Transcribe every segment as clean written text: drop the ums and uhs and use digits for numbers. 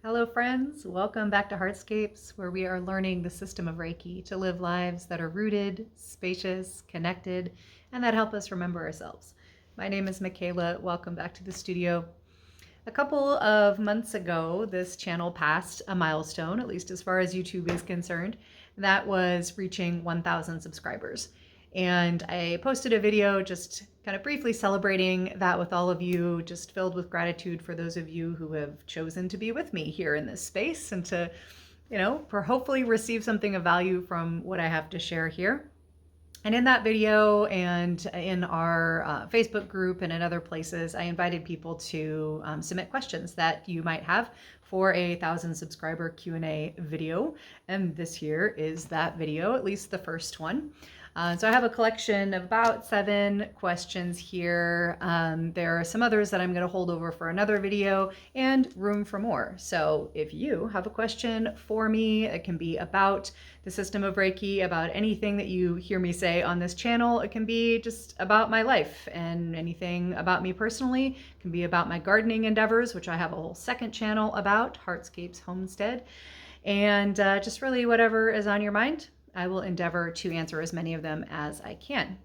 Hello, friends. Welcome back to Heartscapes, where we are learning the system of Reiki to live lives that are rooted, spacious, connected, and that help us remember ourselves. My name is Michaela. Welcome back to the studio. A couple of months ago, this channel passed a milestone, at least as far as YouTube is concerned. That was reaching 1,000 subscribers. And I posted a video just kind of briefly celebrating that with all of you, just filled with gratitude for those of you who have chosen to be with me here in this space and to, for hopefully receive something of value from what I have to share here. And in that video and in our Facebook group and in other places, I invited people to submit questions that you might have for a 1,000 subscriber Q&A video. And this here is that video, at least the first one. So I have a collection of about 7 questions here. There are some others that I'm going to hold over for another video and room for more. So if you have a question for me, it can be about the system of Reiki, about anything that you hear me say on this channel. It can be just about my life and anything about me personally. It can be about my gardening endeavors, which I have a whole second channel about, Heartscapes Homestead. And just really whatever is on your mind. I will endeavor to answer as many of them as I can.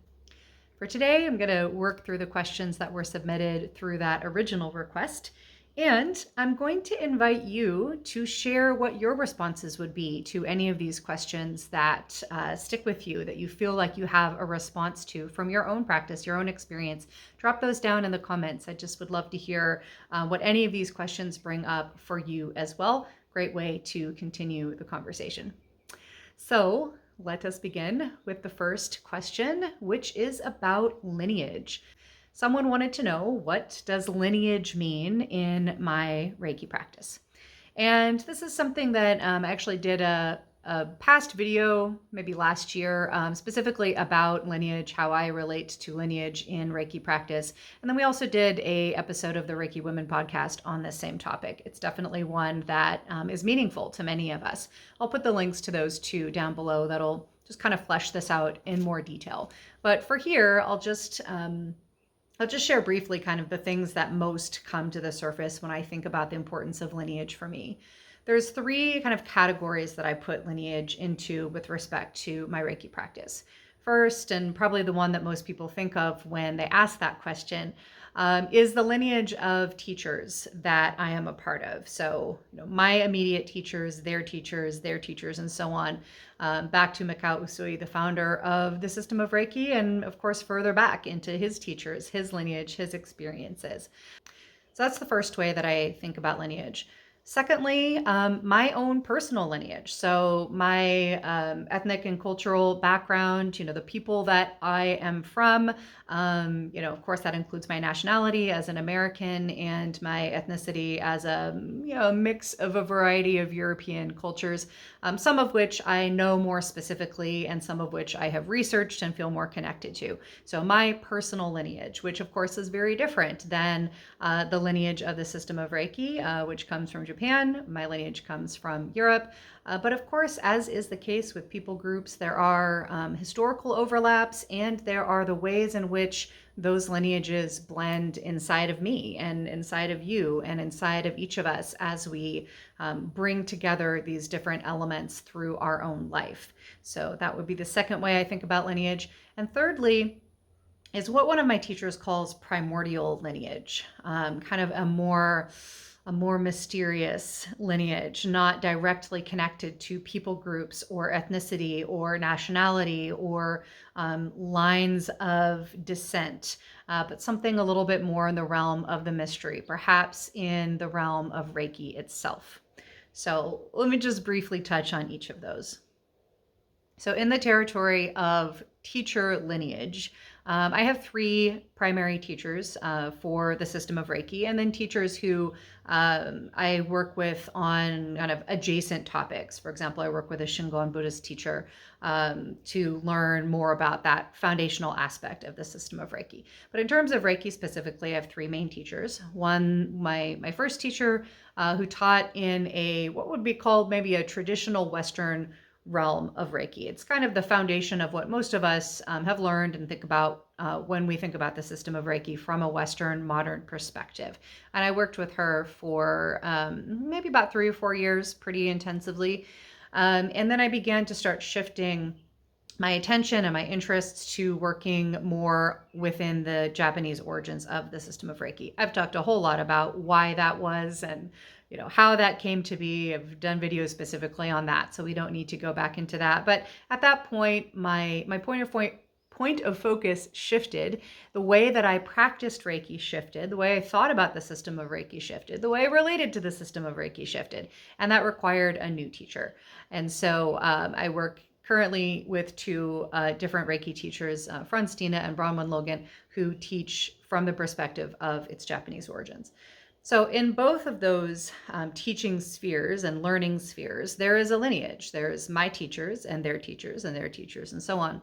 For today, I'm going to work through the questions that were submitted through that original request, and I'm going to invite you to share what your responses would be to any of these questions that stick with you, that you feel like you have a response to from your own practice, your own experience. Drop those down in the comments. I just would love to hear what any of these questions bring up for you as well. Great way to continue the conversation. So let us begin with the first question, which is about lineage. Someone wanted to know, what does lineage mean in my Reiki practice? And this is something that I actually did a past video, maybe last year, specifically about lineage, how I relate to lineage in Reiki practice. And then we also did a episode of the Reiki Women podcast on this same topic. It's definitely one that is meaningful to many of us. I'll put the links to those two down below. That'll just kind of flesh this out in more detail. But for here, I'll just share briefly kind of the things that most come to the surface when I think about the importance of lineage for me. There's 3 kind of categories that I put lineage into with respect to my Reiki practice. First, and probably the one that most people think of when they ask that question, is the lineage of teachers that I am a part of. So, my immediate teachers, their teachers, and so on. Back to Mikao Usui, the founder of the system of Reiki, and of course further back into his teachers, his lineage, his experiences. So that's the first way that I think about lineage. Secondly, my own personal lineage. So my ethnic and cultural background, the people that I am from, of course that includes my nationality as an American and my ethnicity as a mix of a variety of European cultures, some of which I know more specifically and some of which I have researched and feel more connected to. So my personal lineage, which of course is very different than the lineage of the system of Reiki, which comes from Japan. My lineage comes from Europe. But of course, as is the case with people groups, there are historical overlaps and there are the ways in which those lineages blend inside of me and inside of you and inside of each of us as we bring together these different elements through our own life. So that would be the second way I think about lineage. And thirdly, is what one of my teachers calls primordial lineage, kind of a more mysterious lineage, not directly connected to people groups or ethnicity or nationality or lines of descent, but something a little bit more in the realm of the mystery, perhaps in the realm of Reiki itself. So let me just briefly touch on each of those. So in the territory of teacher lineage, I have 3 primary teachers for the system of Reiki, and then teachers who I work with on kind of adjacent topics. For example, I work with a Shingon Buddhist teacher to learn more about that foundational aspect of the system of Reiki. But in terms of Reiki specifically, I have 3 main teachers. One, my first teacher who taught in what would be called maybe a traditional Western realm of Reiki. It's kind of the foundation of what most of us have learned and think about when we think about the system of Reiki from a Western modern perspective. And I worked with her for maybe about 3 or 4 years pretty intensively. And then I began to start shifting my attention and my interests to working more within the Japanese origins of the system of Reiki. I've talked a whole lot about why that was and how that came to be. I've done videos specifically on that, so we don't need to go back into that. But at that point, my point of focus shifted. The way that I practiced Reiki shifted. The way I thought about the system of Reiki shifted. The way I related to the system of Reiki shifted. And that required a new teacher. And so I work currently with 2 different Reiki teachers, Franz Stina and Bronwyn Logan, who teach from the perspective of its Japanese origins. So in both of those teaching spheres and learning spheres, there is a lineage. There's my teachers and their teachers and their teachers and so on.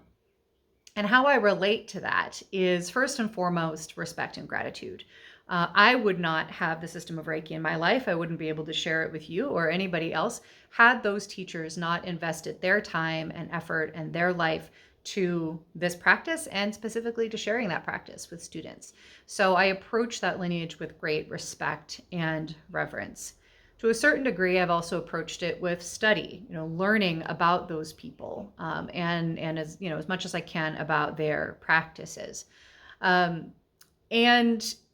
And how I relate to that is first and foremost respect and gratitude. I would not have the system of Reiki in my life. I wouldn't be able to share it with you or anybody else had those teachers not invested their time and effort and their life to this practice and specifically to sharing that practice with students. So I approach that lineage with great respect and reverence. To a certain degree, I've also approached it with study, learning about those people, and as as much as I can about their practices. And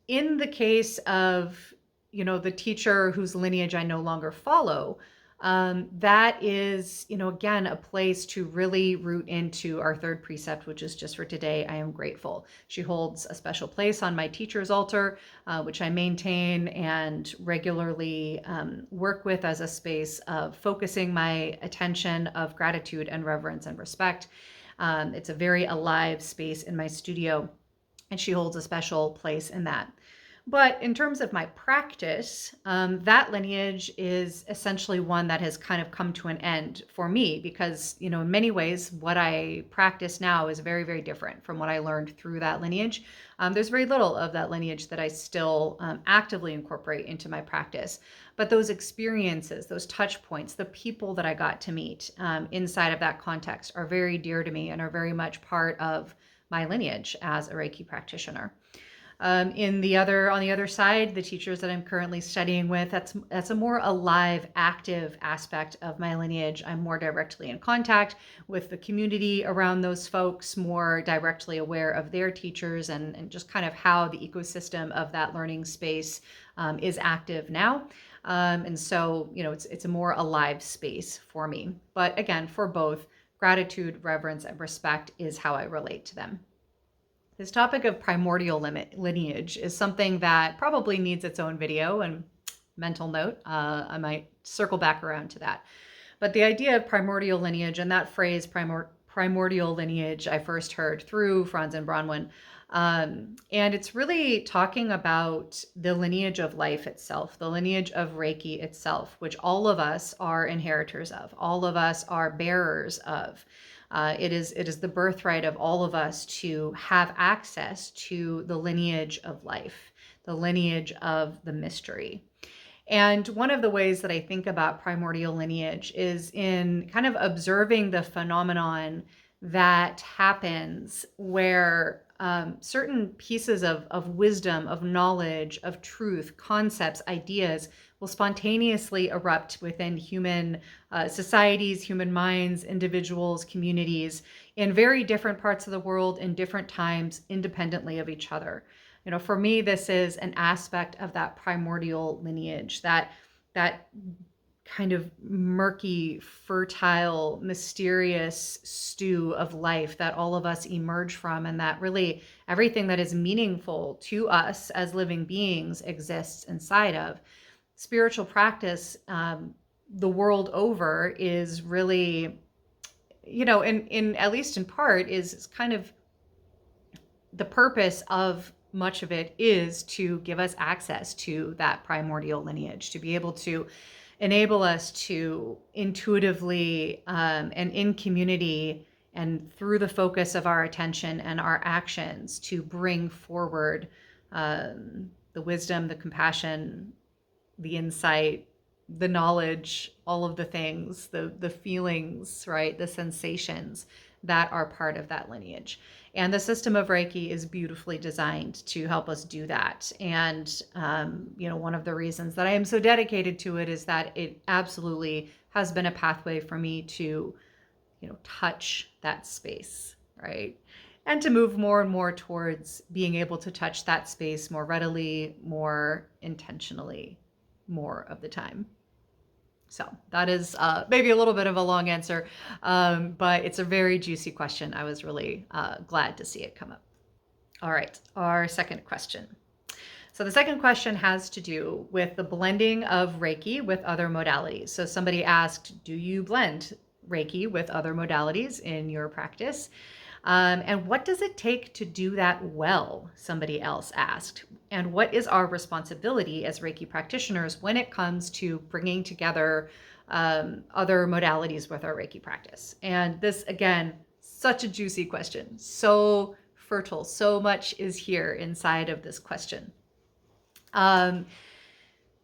in the case of the teacher whose lineage I no longer follow, that is again a place to really root into our third precept, which is just for today I am grateful. She holds a special place on my teacher's altar, which I maintain and regularly work with as a space of focusing my attention of gratitude and reverence and respect. It's a very alive space in my studio, and she holds a special place in that. But in terms of my practice, that lineage is essentially one that has kind of come to an end for me because, in many ways, what I practice now is very, very different from what I learned through that lineage. There's very little of that lineage that I still actively incorporate into my practice. But those experiences, those touch points, the people that I got to meet inside of that context are very dear to me and are very much part of my lineage as a Reiki practitioner. On the other side, the teachers that I'm currently studying with, that's a more alive, active aspect of my lineage. I'm more directly in contact with the community around those folks, more directly aware of their teachers and just kind of how the ecosystem of that learning space is active now. And so, it's a more alive space for me. But again, for both, gratitude, reverence, and respect is how I relate to them. This topic of primordial lineage is something that probably needs its own video, and mental note, I might circle back around to that. But the idea of primordial lineage and that phrase primordial lineage I first heard through Franz and Bronwyn. And it's really talking about the lineage of life itself, the lineage of Reiki itself, which all of us are inheritors of, all of us are bearers of. It is the birthright of all of us to have access to the lineage of life, the lineage of the mystery. And one of the ways that I think about primordial lineage is in kind of observing the phenomenon that happens where certain pieces of wisdom, of knowledge, of truth, concepts, ideas will spontaneously erupt within human societies, human minds, individuals, communities in very different parts of the world in different times, independently of each other. For me, this is an aspect of that primordial lineage, that kind of murky, fertile, mysterious stew of life that all of us emerge from, and that really everything that is meaningful to us as living beings exists inside of. Spiritual practice, the world over, is really, in at least in part, is kind of the purpose of much of it is to give us access to that primordial lineage, to be able to enable us to intuitively and in community and through the focus of our attention and our actions to bring forward the wisdom, the compassion, the insight, the knowledge, all of the things, the feelings, right? The sensations that are part of that lineage. And the system of Reiki is beautifully designed to help us do that. And, one of the reasons that I am so dedicated to it is that it absolutely has been a pathway for me to, touch that space, right? And to move more and more towards being able to touch that space more readily, more intentionally, more of the time. So that is maybe a little bit of a long answer, but it's a very juicy question. I was really glad to see it come up. All right, our second question. So the second question has to do with the blending of Reiki with other modalities. So somebody asked, do you blend Reiki with other modalities in your practice? And what does it take to do that well? Somebody else asked. And what is our responsibility as Reiki practitioners when it comes to bringing together other modalities with our Reiki practice? And this, again, such a juicy question, so fertile, so much is here inside of this question.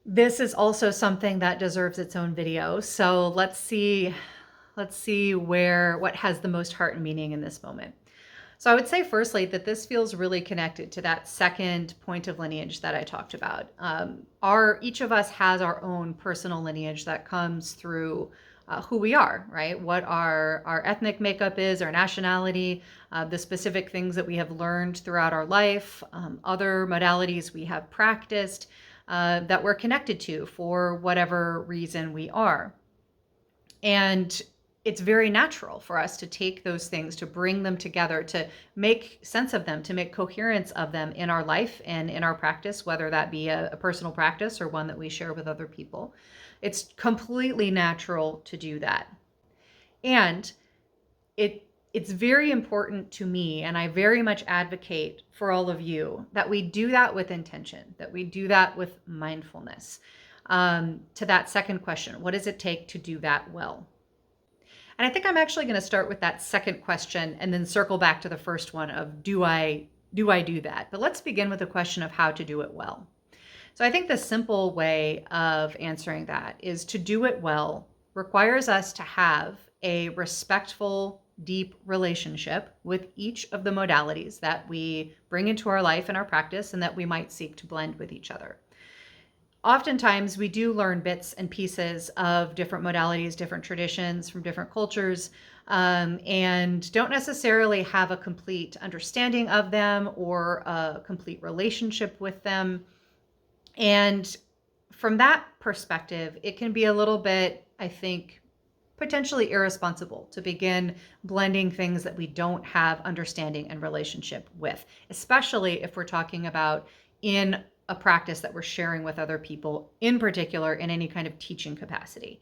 This is also something that deserves its own video. So let's see what has the most heart and meaning in this moment. So I would say firstly that this feels really connected to that second point of lineage that I talked about. Each of us has our own personal lineage that comes through who we are, right? What our ethnic makeup is, our nationality, the specific things that we have learned throughout our life, other modalities we have practiced that we're connected to for whatever reason we are. And it's very natural for us to take those things, to bring them together, to make sense of them, to make coherence of them in our life and in our practice, whether that be a personal practice or one that we share with other people. It's completely natural to do that. And it's very important to me, and I very much advocate for all of you, that we do that with intention, that we do that with mindfulness. To that second question, what does it take to do that well? And I think I'm actually going to start with that second question and then circle back to the first one of do I do that? But let's begin with the question of how to do it well. So I think the simple way of answering that is to do it well requires us to have a respectful, deep relationship with each of the modalities that we bring into our life and our practice and that we might seek to blend with each other. Oftentimes we do learn bits and pieces of different modalities, different traditions from different cultures, and don't necessarily have a complete understanding of them or a complete relationship with them. And from that perspective, it can be a little bit, I think, potentially irresponsible to begin blending things that we don't have understanding and relationship with, especially if we're talking about in a practice that we're sharing with other people, in particular in any kind of teaching capacity.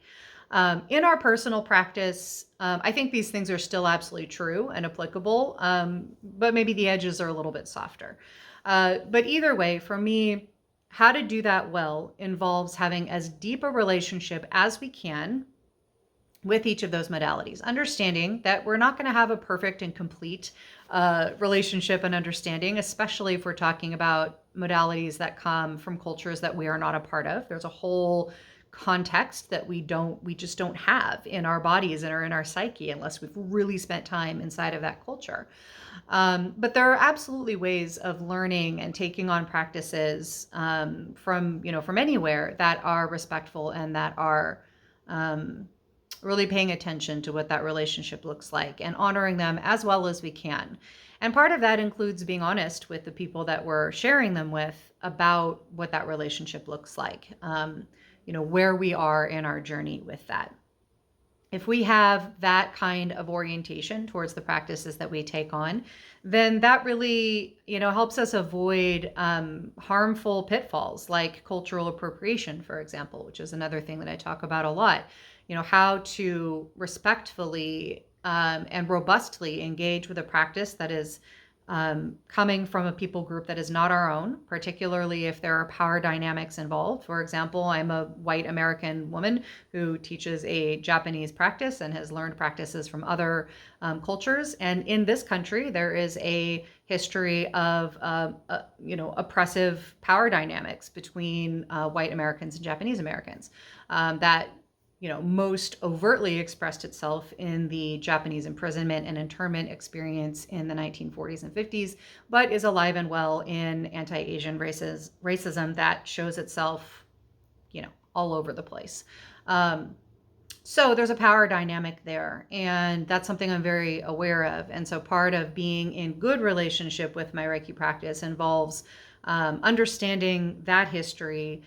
In our personal practice, I think these things are still absolutely true and applicable, but maybe the edges are a little bit softer. But either way, for me, how to do that well involves having as deep a relationship as we can with each of those modalities, understanding that we're not going to have a perfect and complete relationship and understanding, especially if we're talking about modalities that come from cultures that we are not a part of. There's a whole context that we just don't have in our bodies and or in our psyche unless we've really spent time inside of that culture. But there are absolutely ways of learning and taking on practices from anywhere that are respectful and that are really paying attention to what that relationship looks like and honoring them as well as we can. And part of that includes being honest with the people that we're sharing them with about what that relationship looks like, where we are in our journey with that. If we have that kind of orientation towards the practices that we take on, then that really, helps us avoid harmful pitfalls like cultural appropriation, for example, which is another thing that I talk about a lot. How to respectfully and robustly engage with a practice that is coming from a people group that is not our own, particularly if there are power dynamics involved. For example, I'm a white American woman who teaches a Japanese practice and has learned practices from other cultures. And in this country, there is a history of oppressive power dynamics between white Americans and Japanese Americans that most overtly expressed itself in the Japanese imprisonment and internment experience in the 1940s and 50s, but is alive and well in anti-Asian racism that shows itself, all over the place. So there's a power dynamic there, and that's something I'm very aware of. And so part of being in good relationship with my Reiki practice involves understanding that history,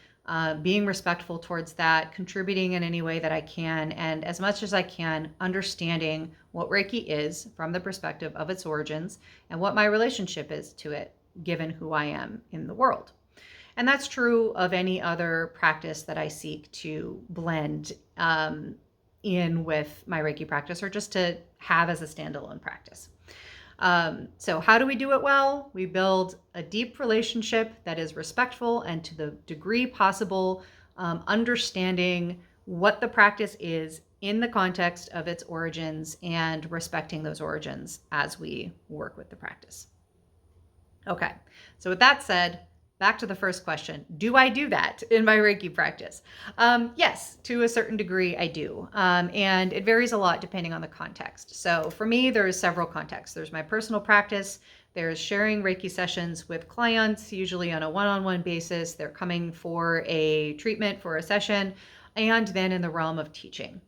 being respectful towards that, contributing in any way that I can, and as much as I can, understanding what Reiki is from the perspective of its origins and what my relationship is to it, given who I am in the world. And that's true of any other practice that I seek to blend in with my Reiki practice, or just to have as a standalone practice. So how do we do it well? We build a deep relationship that is respectful and, to the degree possible, understanding what the practice is in the context of its origins and respecting those origins as we work with the practice. Okay, so with that said, back to the first question. Do I do that in my Reiki practice? Yes, to a certain degree I do. And it varies a lot depending on the context. So for me, there's several contexts. There's my personal practice. There's sharing Reiki sessions with clients, usually on a one-on-one basis. They're coming for a treatment, for a session, and then in the realm of teaching.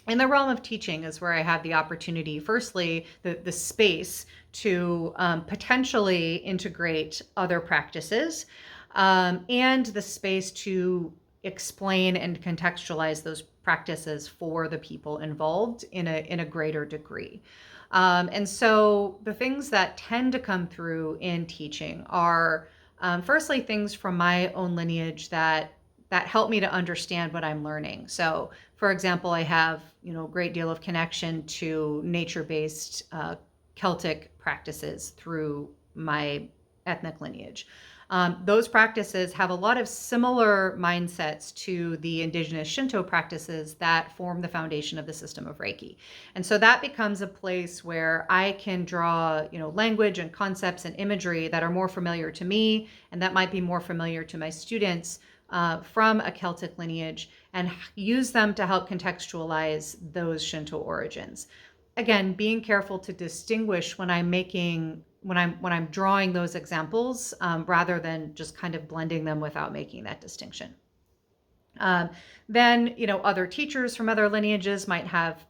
In the realm of teaching is where I have the opportunity, firstly, the space to potentially integrate other practices, and the space to explain and contextualize those practices for the people involved in a greater degree. And so the things that tend to come through in teaching are, firstly, things from my own lineage that help me to understand what I'm learning. So, for example, I have a great deal of connection to nature-based Celtic practices through my ethnic lineage. Those practices have a lot of similar mindsets to the indigenous Shinto practices that form the foundation of the system of Reiki. And so that becomes a place where I can draw, language and concepts and imagery that are more familiar to me, and that might be more familiar to my students from a Celtic lineage, and use them to help contextualize those Shinto origins. Again, being careful to distinguish when I'm drawing those examples, rather than just kind of blending them without making that distinction. Then, other teachers from other lineages might have,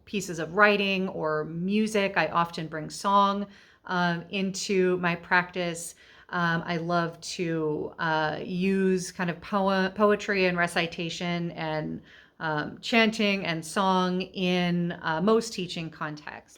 pieces of writing or music. I often bring song into my practice. I love to use kind of poetry and recitation and chanting and song in most teaching contexts.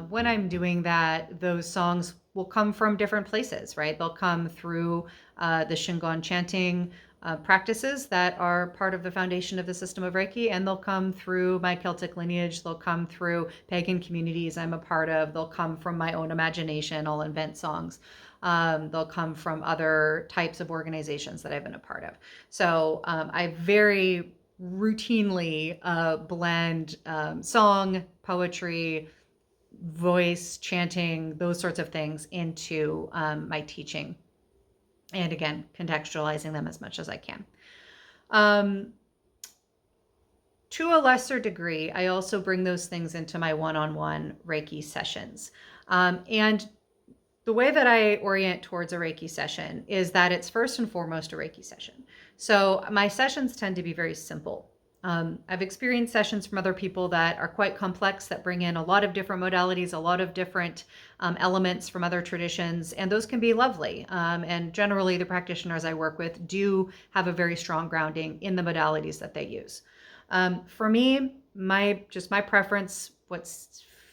When I'm doing that, those songs will come from different places, right? They'll come through the Shingon chanting practices that are part of the foundation of the system of Reiki, and they'll come through my Celtic lineage. They'll come through pagan communities I'm a part of. They'll come from my own imagination. I'll invent songs. They'll come from other types of organizations that I've been a part of. So I very routinely blend song, poetry, voice, chanting, those sorts of things into my teaching. And again, contextualizing them as much as I can. To a lesser degree, I also bring those things into my one-on-one Reiki sessions. And the way that I orient towards a Reiki session is that it's first and foremost a Reiki session. So my sessions tend to be very simple. I've experienced sessions from other people that are quite complex, that bring in a lot of different modalities, a lot of different elements from other traditions, and those can be lovely. And generally, the practitioners I work with do have a very strong grounding in the modalities that they use. For me, my preference, what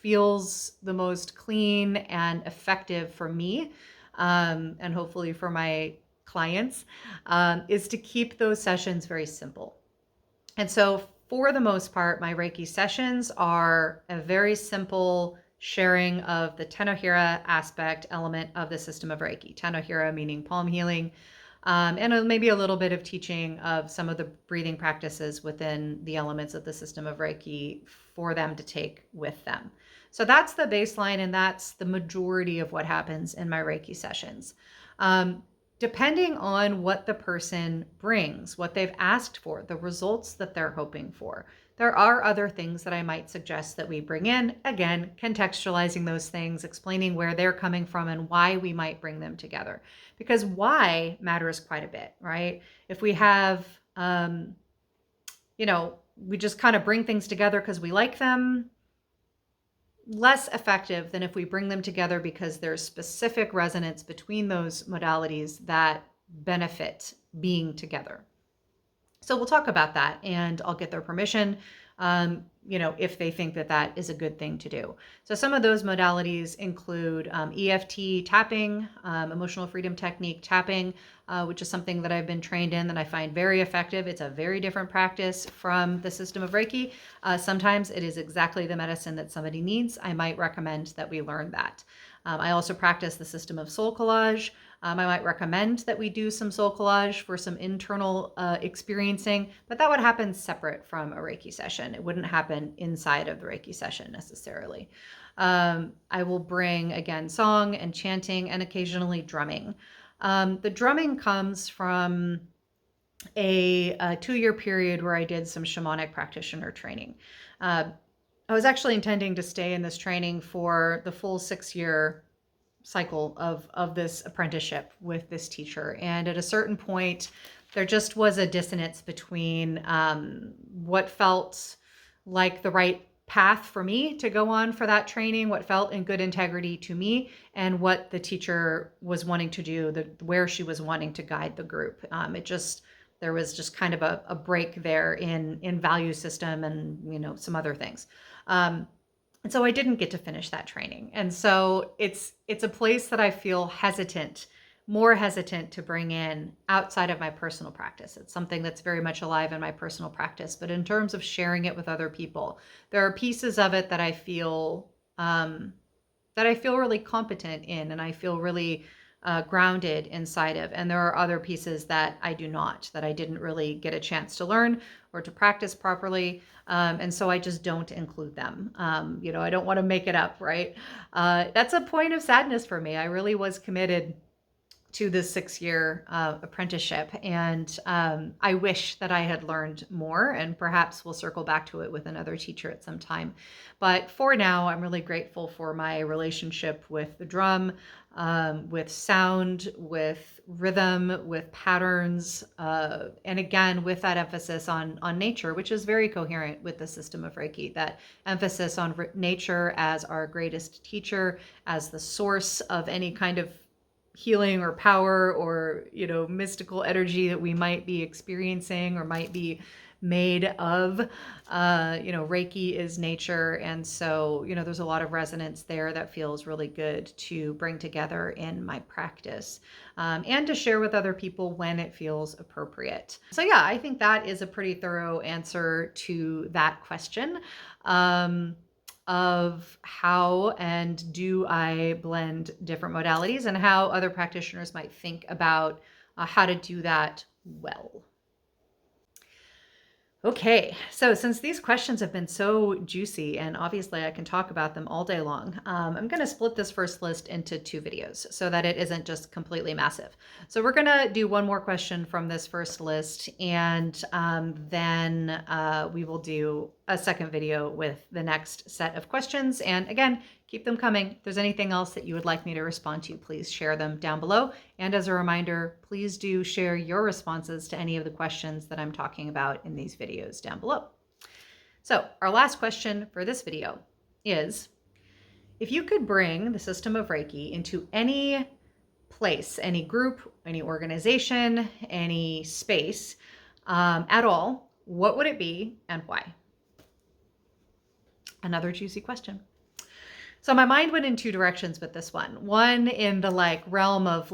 feels the most clean and effective for me, and hopefully for my clients, is to keep those sessions very simple. And so for the most part, my Reiki sessions are a very simple sharing of the Tenohira aspect element of the system of Reiki. Tenohira meaning palm healing, and maybe a little bit of teaching of some of the breathing practices within the elements of the system of Reiki for them to take with them. So that's the baseline, and that's the majority of what happens in my Reiki sessions. Depending on what the person brings, what they've asked for, the results that they're hoping for, there are other things that I might suggest that we bring in. Again, contextualizing those things, explaining where they're coming from and why we might bring them together. Because why matters quite a bit, right? If we have, we just kind of bring things together because we like them, less effective than if we bring them together because there's specific resonance between those modalities that benefit being together. So we'll talk about that, and I'll get their permission, if they think that that is a good thing to do. So some of those modalities include EFT tapping, emotional freedom technique tapping, which is something that I've been trained in that I find very effective. It's a very different practice from the system of Reiki. Sometimes it is exactly the medicine that somebody needs. I might recommend that we learn that. I also practice the system of soul collage. I might recommend that we do some soul collage for some internal experiencing, but that would happen separate from a Reiki session. It wouldn't happen inside of the Reiki session necessarily. I will bring, again, song and chanting and occasionally drumming. The drumming comes from a 2-year period where I did some shamanic practitioner training. I was actually intending to stay in this training for the full 6-year cycle of this apprenticeship with this teacher. And at a certain point, there just was a dissonance between what felt like the right path for me to go on for that training, what felt in good integrity to me, and what the teacher was wanting to do, where she was wanting to guide the group. There was just kind of a break there in value system and some other things. And so I didn't get to finish that training. And so it's a place that I feel more hesitant to bring in outside of my personal practice. It's something that's very much alive in my personal practice. But in terms of sharing it with other people, there are pieces of it that I feel really competent in, and I feel really grounded inside of. And there are other pieces that I do not, that I didn't really get a chance to learn or to practice properly. And so I just don't include them. I don't want to make it up, right? That's a point of sadness for me. I really was committed to this 6-year apprenticeship. And I wish that I had learned more, and perhaps we'll circle back to it with another teacher at some time. But for now, I'm really grateful for my relationship with the drum, with sound, with rhythm, with patterns, and again, with that emphasis on nature, which is very coherent with the system of Reiki, that emphasis on nature as our greatest teacher, as the source of any kind of healing or power or mystical energy that we might be experiencing or might be made of. Reiki is nature, and so there's a lot of resonance there that feels really good to bring together in my practice, and to share with other people when it feels appropriate. So yeah, I think that is a pretty thorough answer to that question. Of how and do I blend different modalities, and how other practitioners might think about how to do that well. Okay, so since these questions have been so juicy, and obviously I can talk about them all day long, I'm going to split this first list into 2 videos so that it isn't just completely massive. So we're going to do one more question from this first list, and then we will do a second video with the next set of questions. And again, keep them coming. If there's anything else that you would like me to respond to, please share them down below. And as a reminder, please do share your responses to any of the questions that I'm talking about in these videos down below. So our last question for this video is, if you could bring the system of Reiki into any place, any group, any organization, any space at all, what would it be and why? Another juicy question. So my mind went in 2 directions with this one. One in the realm of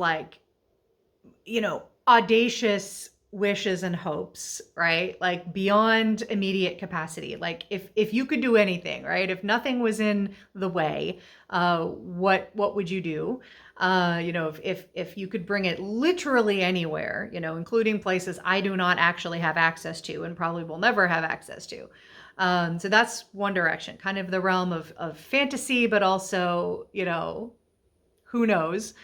audacious wishes and hopes, right? Like beyond immediate capacity. Like if you could do anything, right? If nothing was in the way, what would you do? If you could bring it literally anywhere, including places I do not actually have access to and probably will never have access to. So that's one direction, kind of the realm of fantasy, but also, who knows?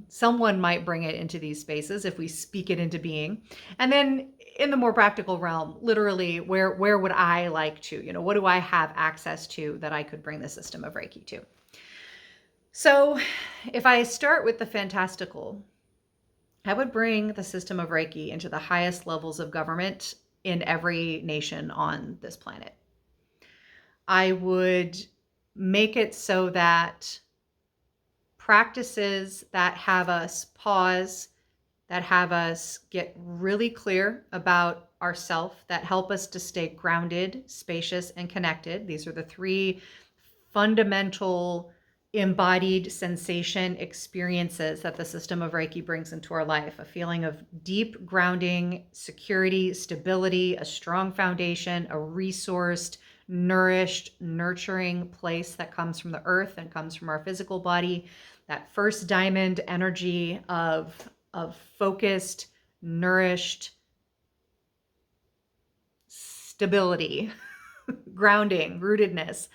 Someone might bring it into these spaces if we speak it into being. And then in the more practical realm, literally, where would I like to, what do I have access to that I could bring the system of Reiki to? So if I start with the fantastical, I would bring the system of Reiki into the highest levels of government in every nation on this planet. I would make it so that practices that have us pause, that have us get really clear about ourself, that help us to stay grounded, spacious, and connected. These are the 3 fundamental embodied sensation experiences that the system of Reiki brings into our life. A feeling of deep grounding, security, stability, a strong foundation, a resourced, nourished, nurturing place that comes from the earth and comes from our physical body. That first diamond energy of focused, nourished stability, grounding, rootedness.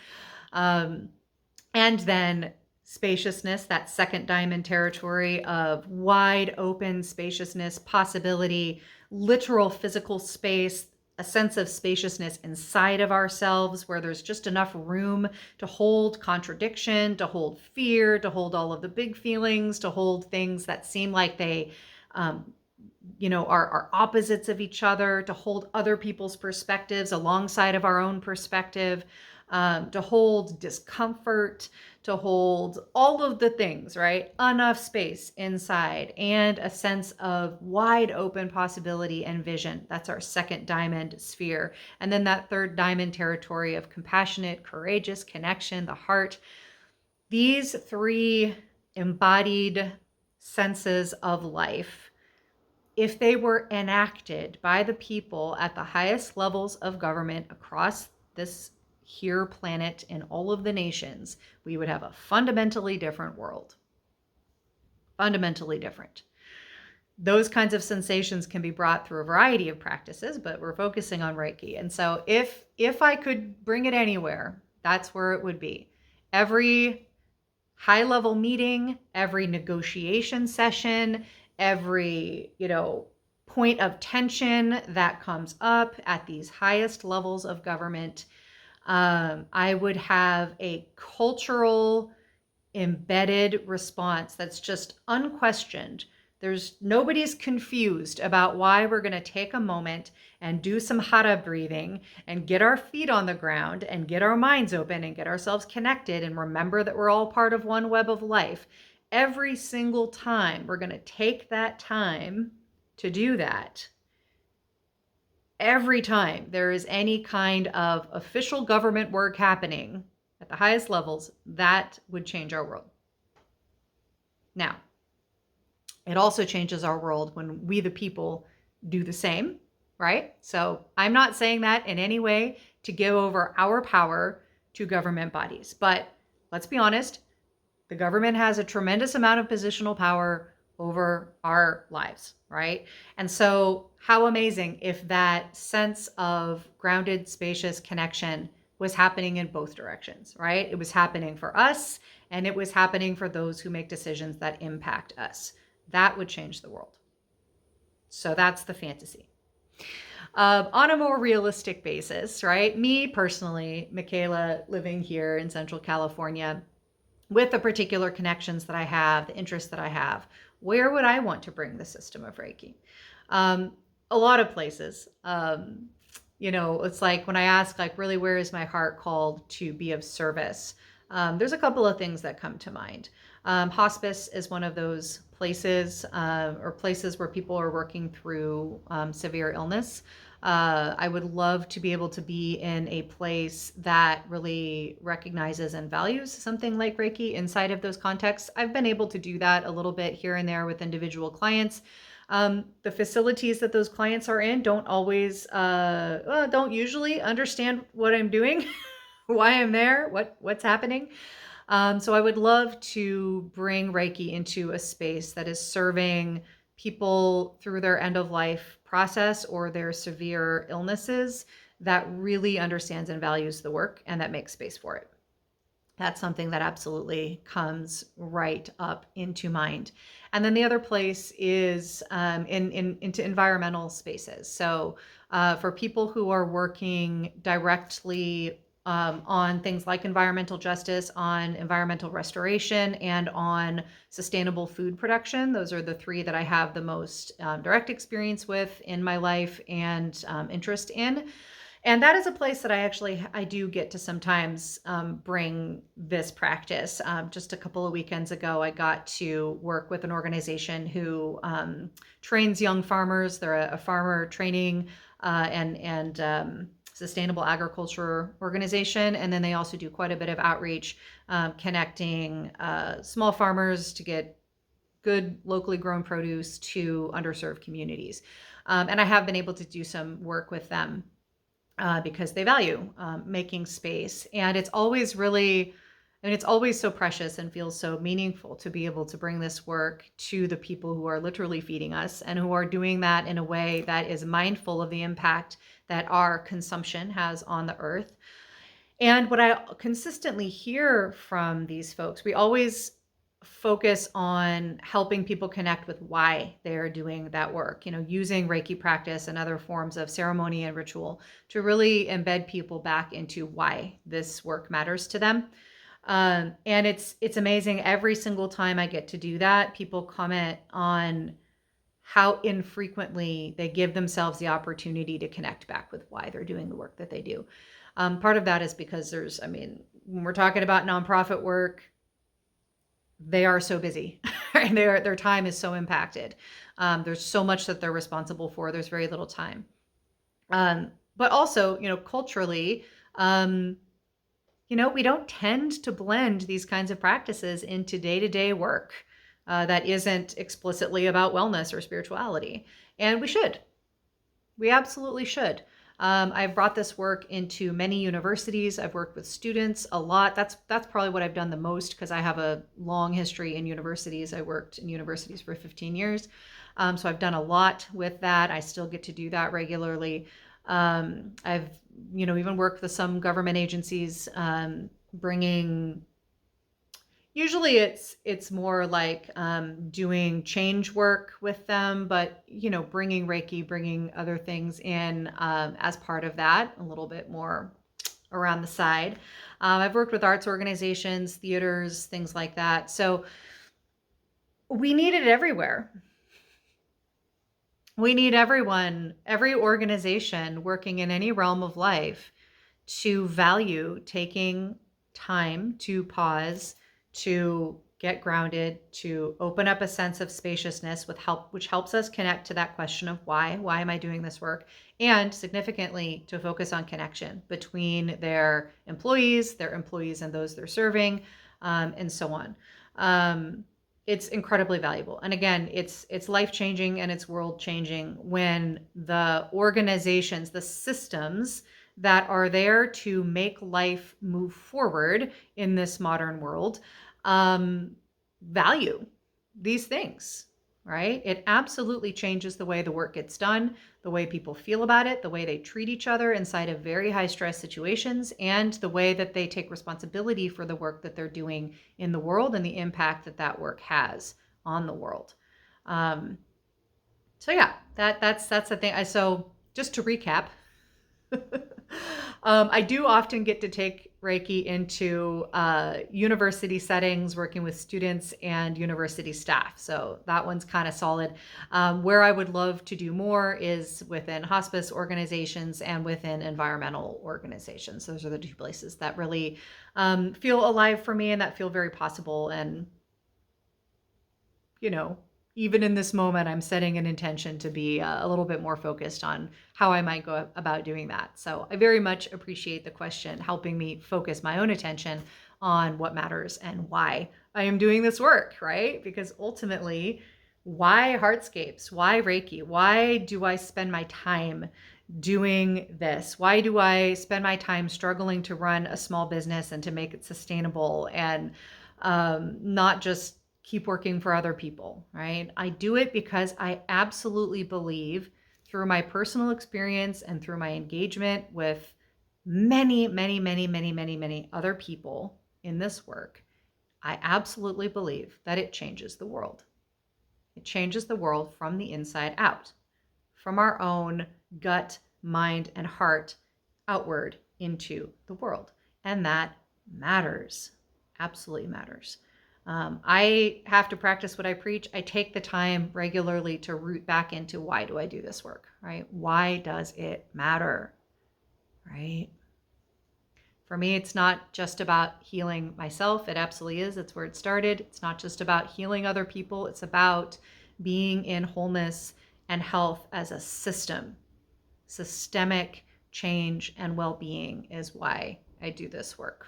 And then spaciousness, that second diamond territory of wide open spaciousness, possibility, literal physical space, a sense of spaciousness inside of ourselves where there's just enough room to hold contradiction, to hold fear, to hold all of the big feelings, to hold things that seem like they are opposites of each other, to hold other people's perspectives alongside of our own perspective, to hold discomfort, to hold all of the things, right? Enough space inside and a sense of wide open possibility and vision. That's our second diamond sphere. And then that third diamond territory of compassionate, courageous connection, the heart. These 3 embodied senses of life, if they were enacted by the people at the highest levels of government across this here planet in all of the nations, we would have a fundamentally different world. Fundamentally different. Those kinds of sensations can be brought through a variety of practices, but we're focusing on Reiki. And so if I could bring it anywhere, that's where it would be. Every high-level meeting, every negotiation session, every, point of tension that comes up at these highest levels of government, I would have a cultural embedded response that's just unquestioned. Nobody's confused about why we're going to take a moment and do some hara breathing and get our feet on the ground and get our minds open and get ourselves connected and remember that we're all part of one web of life. Every single time we're going to take that time to do that. Every time there is any kind of official government work happening at the highest levels, that would change our world. Now, it also changes our world when we, the people, do the same, right? So I'm not saying that in any way to give over our power to government bodies. But let's be honest, the government has a tremendous amount of positional power over our lives, right? And so, how amazing if that sense of grounded, spacious connection was happening in both directions, right? It was happening for us and it was happening for those who make decisions that impact us. That would change the world. So, that's the fantasy. On a more realistic basis, right? Me personally, Michaela, living here in Central California, with the particular connections that I have, the interests that I have, where would I want to bring the system of Reiki? Um, a lot of places. It's like when I ask, like, really, where is my heart called to be of service? There's a couple of things that come to mind. Hospice is one of those places, or places where people are working through severe illness. I would love to be able to be in a place that really recognizes and values something like Reiki inside of those contexts. I've been able to do that a little bit here and there with individual clients. The facilities that those clients are in don't usually understand what I'm doing, why I'm there, what's happening. So I would love to bring Reiki into a space that is serving people through their end of life process or their severe illnesses, that really understands and values the work and that makes space for it. That's something that absolutely comes right up into mind. And then the other place is into environmental spaces. So for people who are working directly on things like environmental justice, on environmental restoration, and on sustainable food production. Those are the three that I have the most direct experience with in my life and interest in. And that is a place that I do get to sometimes bring this practice. Just a couple of weekends ago, I got to work with an organization who trains young farmers. They're a farmer training and sustainable agriculture organization. And then they also do quite a bit of outreach, connecting small farmers to get good locally grown produce to underserved communities. And I have been able to do some work with them because they value making space. And it's always it's always so precious and feels so meaningful to be able to bring this work to the people who are literally feeding us and who are doing that in a way that is mindful of the impact that our consumption has on the earth. And what I consistently hear from these folks, we always focus on helping people connect with why they're doing that work, using Reiki practice and other forms of ceremony and ritual to really embed people back into why this work matters to them. And it's amazing. Every single time I get to do that, people comment on how infrequently they give themselves the opportunity to connect back with why they're doing the work that they do. Part of that is because when we're talking about nonprofit work, they are so busy and their time is so impacted. There's so much that they're responsible for. There's very little time. But also, culturally, we don't tend to blend these kinds of practices into day-to-day work that isn't explicitly about wellness or spirituality. And we should. We absolutely should. I've brought this work into many universities. I've worked with students a lot. That's probably what I've done the most because I have a long history in universities. I worked in universities for 15 years. So I've done a lot with that. I still get to do that regularly. I've, even worked with some government agencies, bringing, usually it's more like doing change work with them, but bringing Reiki, bringing other things in as part of that, a little bit more around the side. I've worked with arts organizations, theaters, things like that. So we need it everywhere. We need everyone, every organization working in any realm of life to value taking time to pause, to get grounded, to open up a sense of spaciousness which helps us connect to that question of why am I doing this work? And significantly to focus on connection between their employees and those they're serving, and so on. It's incredibly valuable. And again, it's life-changing and it's world-changing when the organizations, the systems that are there to make life move forward in this modern world value these things. right? It absolutely changes the way the work gets done, the way people feel about it, the way they treat each other inside of very high stress situations, and the way that they take responsibility for the work that they're doing in the world and the impact that that work has on the world. So yeah, that's the thing. So just to recap, I do often get to take Reiki into university settings, working with students and university staff. So that one's kind of solid. Where I would love to do more is within hospice organizations and within environmental organizations. Those are the two places that really feel alive for me and that feel very possible. And, you know, even in this moment, I'm setting an intention to be a little bit more focused on how I might go about doing that. So I very much appreciate the question, helping me focus my own attention on what matters and why I am doing this work, right? Because ultimately, why Heartscapes? Why Reiki? Why do I spend my time doing this? Why do I spend my time struggling to run a small business and to make it sustainable and not just keep working for other people, right? I do it because I absolutely believe through my personal experience and through my engagement with many, many, many, many, many, many other people in this work, I absolutely believe that it changes the world. It changes the world from the inside out, from our own gut, mind, and heart outward into the world. And that matters, absolutely matters. I have to practice what I preach. I take the time regularly to root back into why do I do this work, right? Why does it matter, right? For me, it's not just about healing myself. It absolutely is. It's where it started. It's not just about healing other people. It's about being in wholeness and health as a system. Systemic change and well-being is why I do this work.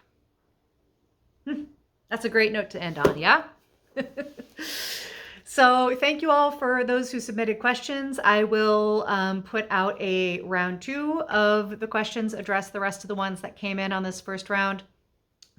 That's a great note to end on, yeah? So thank you all for those who submitted questions. I will put out a round 2 of the questions, address the rest of the ones that came in on this first round.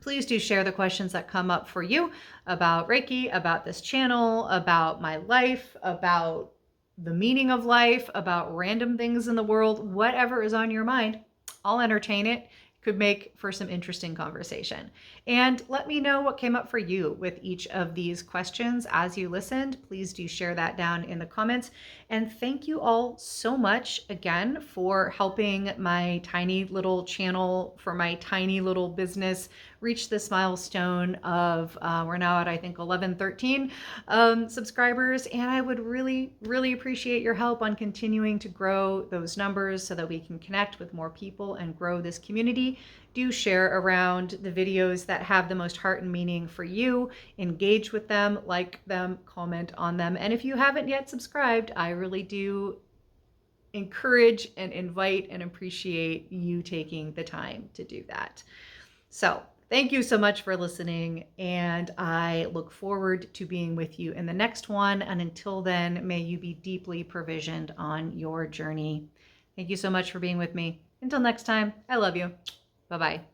Please do share the questions that come up for you about Reiki, about this channel, about my life, about the meaning of life, about random things in the world, whatever is on your mind. I'll entertain it. Could make for some interesting conversation. And let me know what came up for you with each of these questions as you listened. Please do share that down in the comments. And thank you all so much again for helping my tiny little channel, for my tiny little business reach this milestone of, we're now at, I think, 11, 13 subscribers. And I would really, really appreciate your help on continuing to grow those numbers so that we can connect with more people and grow this community. Do share around the videos that have the most heart and meaning for you. Engage with them, like them, comment on them. And if you haven't yet subscribed, I really do encourage and invite and appreciate you taking the time to do that. So thank you so much for listening, and I look forward to being with you in the next one. And until then, may you be deeply provisioned on your journey. Thank you so much for being with me. Until next time, I love you. Bye-bye.